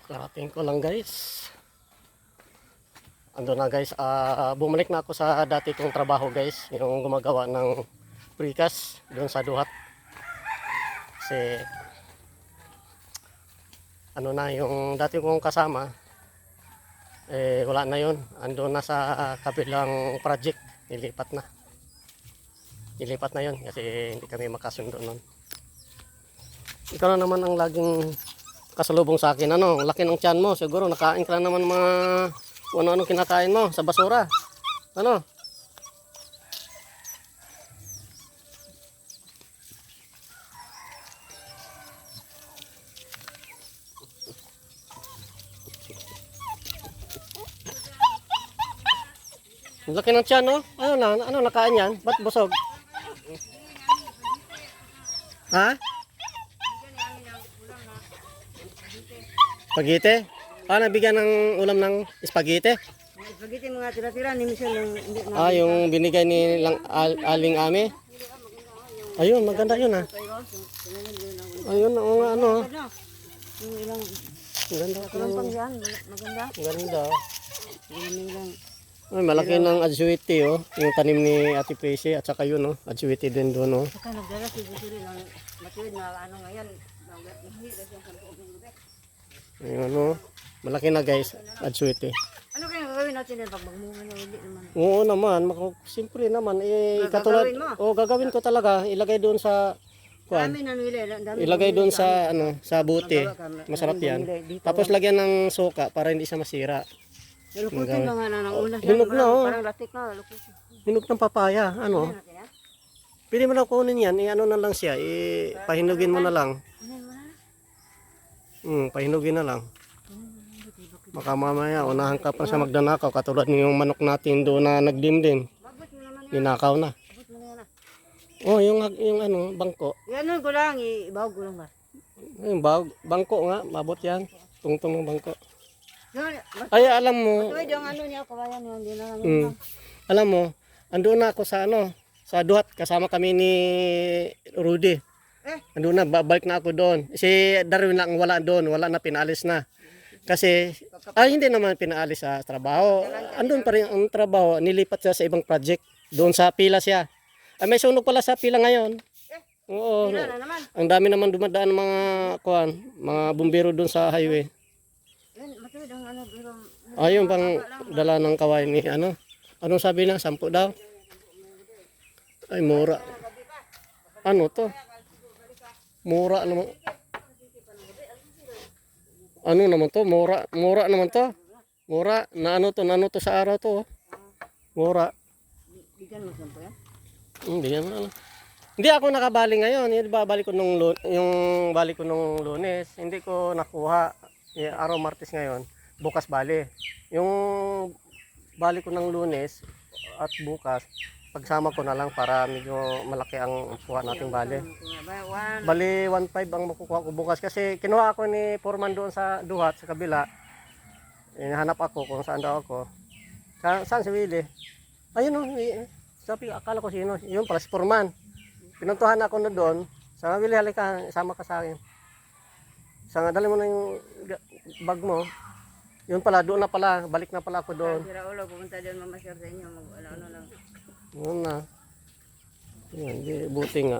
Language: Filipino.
Karating ko lang guys. Ando na guys, bumalik na ako sa dati kong trabaho guys, yung gumagawa ng precast doon sa Duhat. Kasi ano na yung dati kong kasama, wala na yun. Ando na sa kabilang project, nilipat na. Nilipat na yun kasi hindi kami makasundo nun. Ikaw na naman ang laging kasalubong sa akin. Ano, laki ng tiyan mo. Siguro nakain ka na naman mga ano-ano kinakain mo sa basura. Ano? Laki ng tiyan, no? Ano nakain yan? Ba't busog? Ha? Spaghetti? Nabigyan ng ulam ng spaghetti? Spaghetti mga tira-tira ni Michelle hindi na. Yung binigay ni Aling Ame? Ayun, maganda yun Ayun, ano. Yung ilang Maganda. kalampang yan, maganda. Maganda. Yung ilang Ay, malaki ng adjuiti, oh. Yung tanim ni Ate Presi at saka yun, oh. Adjuiti din doon, oh. saka nagdala si Busiri ng matuwid na ano ngayon. Hindi kasi ang kaloob ng gabi. Ayun, oh. Malaki na guys, adjuiti. Ano kaya gagawin natin din pag magmumula hindi naman? Oo naman, siyempre naman, katulad, Gagawin mo? gagawin ko talaga, ilagay doon sa, kuan, Dami nanwili. ilagay doon sa, sa buti, masarap yan. Tapos lagyan ng suka para hindi siya masira. Lukutin ba nga na ng ulas? Hinog na, oh. Parang latik na, lukutin. Hinog ng papaya, ano. Ano natin yan? Pwede mo lang kunin yan, ano na lang siya, pahinugin mo na lang. Pahinugin na lang. Baka mamaya, unahan ka pa sa magdanakaw, katulad ng manok natin doon na nagdimdim. Bagot mo naman na. Ninakaw na. Bagot mo na yan. Oh, yung ano, bangko. Yan ko lang, ibawag ko lang ba? Yung bangko nga, mabot yan. Tungtong ng bangko. Yan, Ay, alam mo, matuwid yung ano niya, kawayan niya, hindi na lang. alam mo, andun na ako sa sa Duhat, kasama kami ni Rudy. Andun na, babalik na ako doon. Si Darwin lang wala doon, wala na, pinaalis na. Kasi, hindi naman pinaalis sa trabaho. Andun pa rin ang trabaho, nilipat siya sa ibang project. Doon sa pila siya. May sunog pala sa pila ngayon. Oo. Wala na naman. Ang dami naman dumadaan mga mga bumbero doon sa highway. Yan, matuwid ang ano, pero... Ayun pang dala ng kaway ni Anong sabi na? 10 daw? Ay, mura. Ano to? Mura naman. Ano naman to? Mura naman to. Mura. Na ano to sa araw to. Mura. Bigyan mo sampo yan? Hindi naman. Hindi ako nakabali ngayon. Balik ko nung Lunes. Hindi ko nakuha. Araw Martes ngayon. Bukas bali. Yung balik ko ng Lunes at bukas, pagsama ko na lang para medyo malaki ang kuha nating bali. Bali 1.5 ang makukuha ko bukas kasi kinuha ako ni Foreman doon sa Duhat sa kabila. Hinahanap ako kung saan daw ako. Saan si Willie? Ayun sabi, akala ko sino. Yun pala si Foreman. Pinuntuhan ako na doon. Sabi, Willie, halika, isama ka sa akin. Dali mo na yung bag mo. Yun pala, doon na pala, balik na pala ako doon. Si Raulo, pupunta doon mamasyar sa inyo, mag-ano lang. Yun na. Yun, buti nga.